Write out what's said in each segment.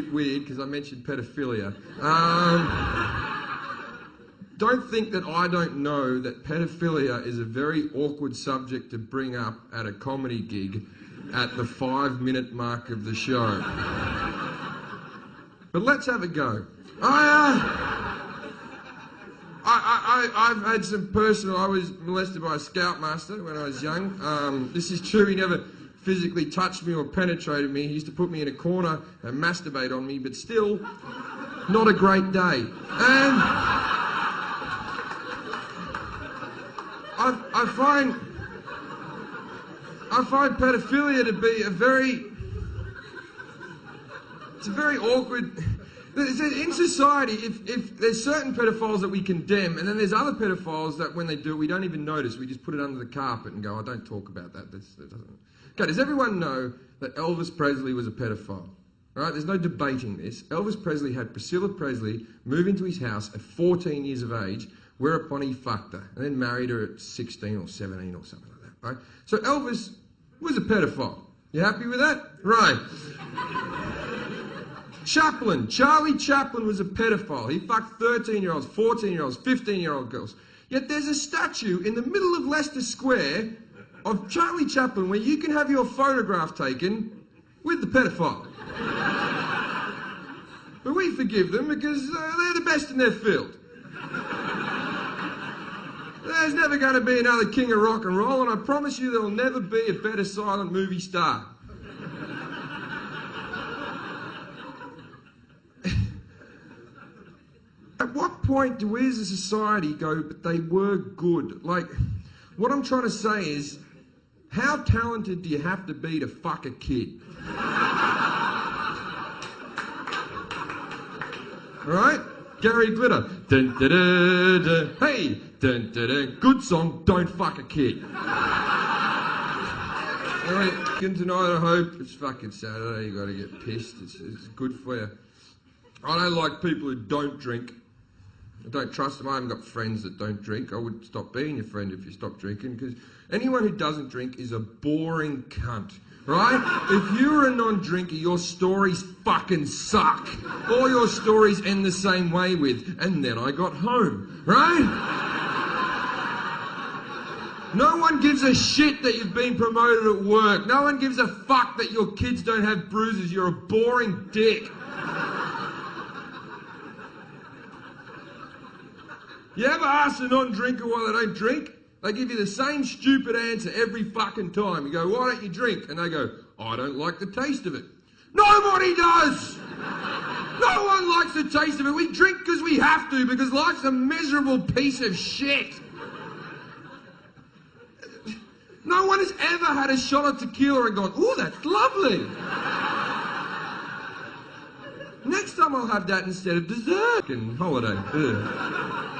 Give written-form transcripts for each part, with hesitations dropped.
bit weird because I mentioned pedophilia. Don't think that I don't know that pedophilia is a very awkward subject to bring up at a comedy gig at the 5-minute mark of the show. But let's have a go. I've had some personal... I was molested by a scoutmaster when I was young. This is true, he never physically touched me or penetrated me. He used to put me in a corner and masturbate on me, but still, not a great day. And I find pedophilia to be a very awkward... In society, if there's certain pedophiles that we condemn, and then there's other pedophiles that when they do it, we don't even notice. We just put it under the carpet and go, oh, don't talk about that. That doesn't... Okay, does everyone know that Elvis Presley was a pedophile? All right, there's no debating this. Elvis Presley had Priscilla Presley move into his house at 14 years of age, whereupon he fucked her, and then married her at 16 or 17 or something like that, right? So Elvis was a pedophile. You happy with that? Right. Charlie Chaplin was a pedophile. He fucked 13-year-olds, 14-year-olds, 15-year-old girls. Yet there's a statue in the middle of Leicester Square of Charlie Chaplin where you can have your photograph taken with the pedophile. But we forgive them because they're the best in their field. There's never going to be another king of rock and roll, and I promise you there'll never be a better silent movie star. At what point do we as a society go, but they were good? Like, what I'm trying to say is, how talented do you have to be to fuck a kid? Alright? Gary Glitter. Dun, da, da, da. Hey! Dun, da, da. Good song, don't fuck a kid. Alright, tonight I hope. It's fucking Saturday, you gotta get pissed. It's good for you. I don't like people who don't drink. I don't trust them. I haven't got friends that don't drink. I would stop being your friend if you stopped drinking, because anyone who doesn't drink is a boring cunt, right? If you're a non-drinker, your stories fucking suck. All your stories end the same way with, and then I got home, right? No one gives a shit that you've been promoted at work. No one gives a fuck that your kids don't have bruises. You're a boring dick. You ever ask a non-drinker why they don't drink? They give you the same stupid answer every fucking time. You go, why don't you drink? And they go, I don't like the taste of it. Nobody does! No one likes the taste of it. We drink because we have to, because life's a miserable piece of shit. No one has ever had a shot of tequila and gone, ooh, that's lovely. Next time I'll have that instead of dessert. Fucking holiday. Ugh.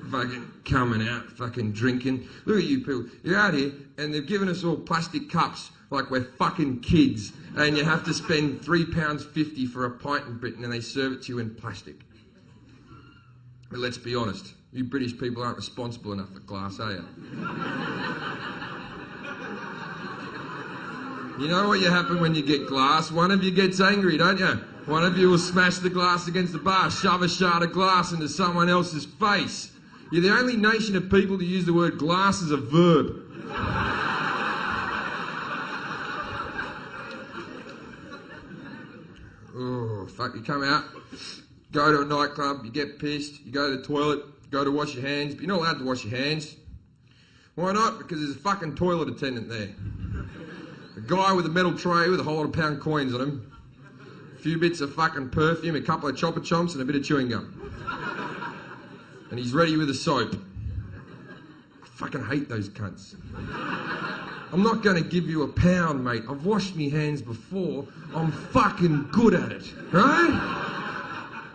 Fucking coming out, fucking drinking. Look at you people. You're out here and they've given us all plastic cups like we're fucking kids, and you have to spend £3.50 for a pint in Britain and they serve it to you in plastic. But let's be honest, you British people aren't responsible enough for glass, are you? You know what happens when you get glass? One of you gets angry, don't you? One of you will smash the glass against the bar, shove a shard of glass into someone else's face. You're the only nation of people to use the word glass as a verb. Oh, fuck, you come out, go to a nightclub, you get pissed, you go to the toilet, go to wash your hands, but you're not allowed to wash your hands. Why not? Because there's a fucking toilet attendant there. A guy with a metal tray with a whole lot of pound coins on him. A few bits of fucking perfume, a couple of chopper chomps and a bit of chewing gum. And he's ready with a soap. I fucking hate those cunts. I'm not going to give you a pound, mate. I've washed me hands before. I'm fucking good at it, right?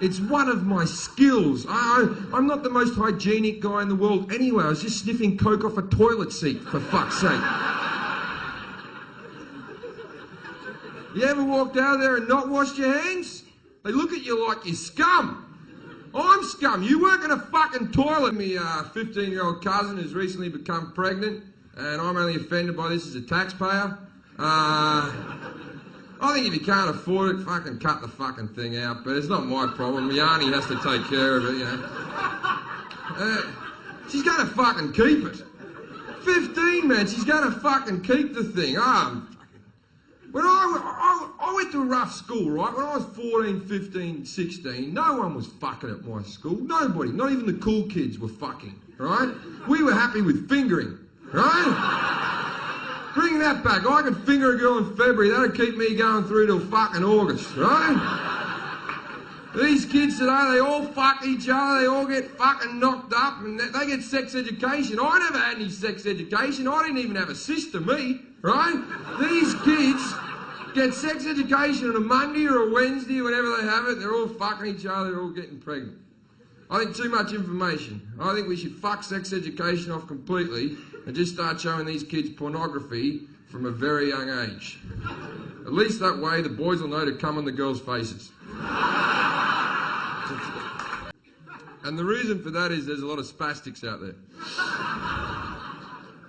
It's one of my skills. I'm not the most hygienic guy in the world anyway. I was just sniffing coke off a toilet seat, for fuck's sake. You ever walked out there and not washed your hands? They look at you like you're scum. I'm scum. You work in a fucking toilet. My 15-year-old cousin has recently become pregnant, and I'm only offended by this as a taxpayer. I I think if you can't afford it, fucking cut the fucking thing out. But it's not my problem. My auntie has to take care of it, you know. She's gonna fucking keep it. 15, man. She's gonna fucking keep the thing. When I went to a rough school, right? When I was 14, 15, 16, no one was fucking at my school. Nobody. Not even the cool kids were fucking, right? We were happy with fingering, right? Bring that back. I could finger a girl in February. That'll keep me going through till fucking August, right? These kids today, they all fuck each other. They all get fucking knocked up and they get sex education. I never had any sex education. I didn't even have a sister, me, right? These kids get sex education on a Monday or a Wednesday, whenever they have it. They're all fucking each other. They're all getting pregnant. I think too much information. I think we should fuck sex education off completely and just start showing these kids pornography from a very young age. At least that way the boys will know to come on the girls' faces. And the reason for that is there's a lot of spastics out there.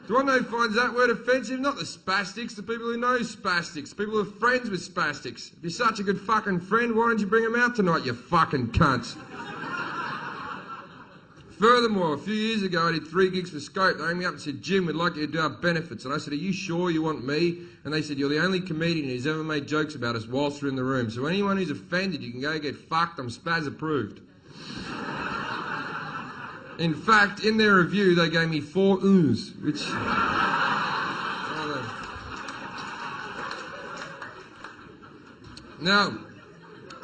Do I know who finds that word offensive? Not the spastics, the people who know spastics, the people who are friends with spastics. If you're such a good fucking friend, why don't you bring them out tonight, you fucking cunts? Furthermore, a few years ago, I did 3 gigs for Scope. They rang me up and said, Jim, we'd like you to do our benefits. And I said, are you sure you want me? And they said, you're the only comedian who's ever made jokes about us whilst we're in the room. So anyone who's offended, you can go get fucked. I'm spaz approved. In fact, in their review, they gave me 4 oohs, which... Now,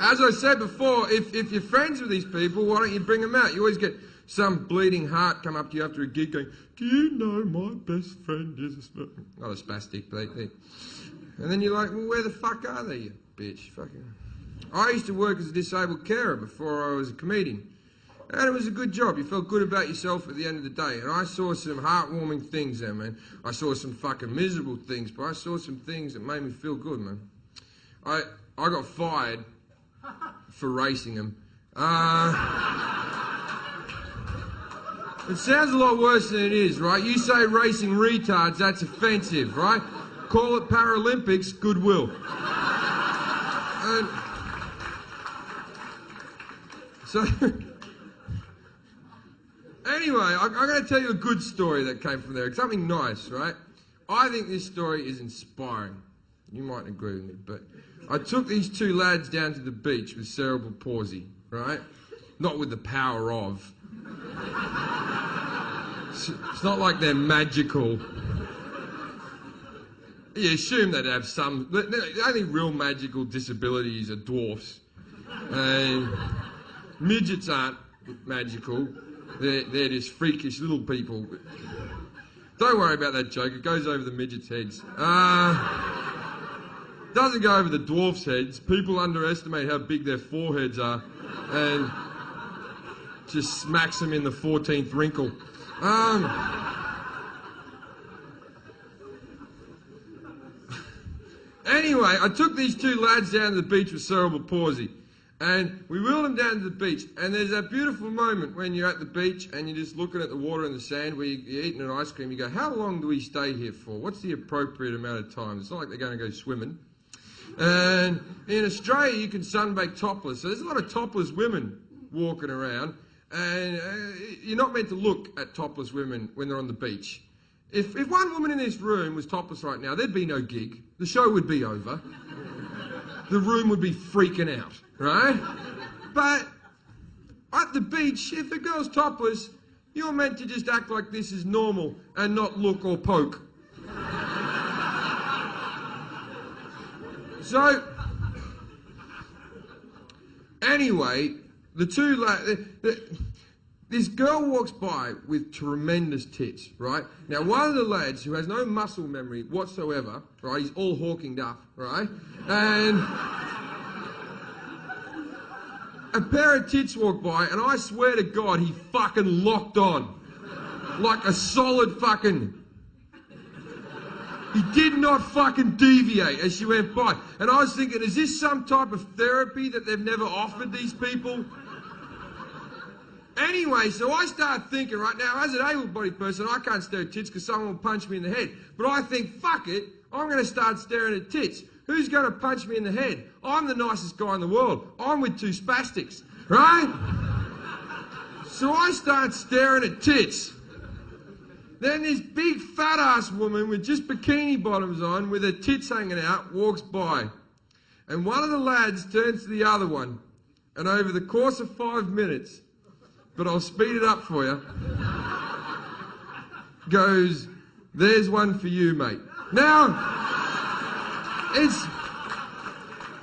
as I said before, if you're friends with these people, why don't you bring them out? You always get some bleeding heart come up to you after a gig going, do you know my best friend is a not a spastic, but they... And then you're like, well, where the fuck are they, you bitch? Fucking... I used to work as a disabled carer before I was a comedian. And it was a good job. You felt good about yourself at the end of the day. And I saw some heartwarming things there, man. I saw some fucking miserable things, but I saw some things that made me feel good, man. I got fired for racing them. It sounds a lot worse than it is, right? You say racing retards, that's offensive, right? Call it Paralympics, goodwill. And so... Anyway, I'm going to tell you a good story that came from there. Something nice, right? I think this story is inspiring. You might agree with me, but I took these 2 lads down to the beach with cerebral palsy, right? Not with the power of. It's not like they're magical. You assume they'd have some... The only real magical disabilities are dwarfs. Midgets aren't magical. They're just freakish little people. Don't worry about that joke. It goes over the midgets' heads. Doesn't go over the dwarfs' heads. People underestimate how big their foreheads are and just smacks them in the 14th wrinkle. Anyway, I took these 2 lads down to the beach with cerebral palsy. And we wheeled them down to the beach, and there's that beautiful moment when you're at the beach and you're just looking at the water and the sand where you're eating an ice cream. You go, how long do we stay here for? What's the appropriate amount of time? It's not like they're going to go swimming. And in Australia, you can sunbake topless. So there's a lot of topless women walking around, and you're not meant to look at topless women when they're on the beach. If one woman in this room was topless right now, there'd be no gig. The show would be over. The room would be freaking out. Right? But at the beach, if a girl's topless, you're meant to just act like this is normal and not look or poke. So, anyway, this girl walks by with tremendous tits, right? Now, one of the lads who has no muscle memory whatsoever, right, he's all hawkinged up, right? And... a pair of tits walked by, and I swear to God, he fucking locked on. Like a solid fucking... He did not fucking deviate as she went by. And I was thinking, is this some type of therapy that they've never offered these people? Anyway, so I start thinking right now, as an able-bodied person, I can't stare at tits because someone will punch me in the head. But I think, fuck it, I'm going to start staring at tits. Who's going to punch me in the head? I'm the nicest guy in the world. I'm with two spastics, right? So I start staring at tits. Then this big fat ass woman with just bikini bottoms on with her tits hanging out walks by. And one of the lads turns to the other one, and over the course of 5 minutes, but I'll speed it up for you, goes, "There's one for you, mate." Now,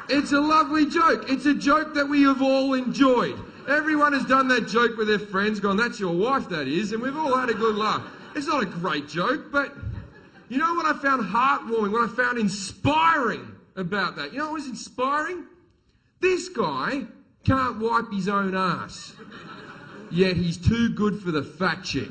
it's a lovely joke. It's a joke that we have all enjoyed. Everyone has done that joke with their friends, gone, "That's your wife, that is," and we've all had a good laugh. It's not a great joke, but you know what I found heartwarming, what I found inspiring about that? You know what was inspiring? This guy can't wipe his own ass, yet he's too good for the fat chick.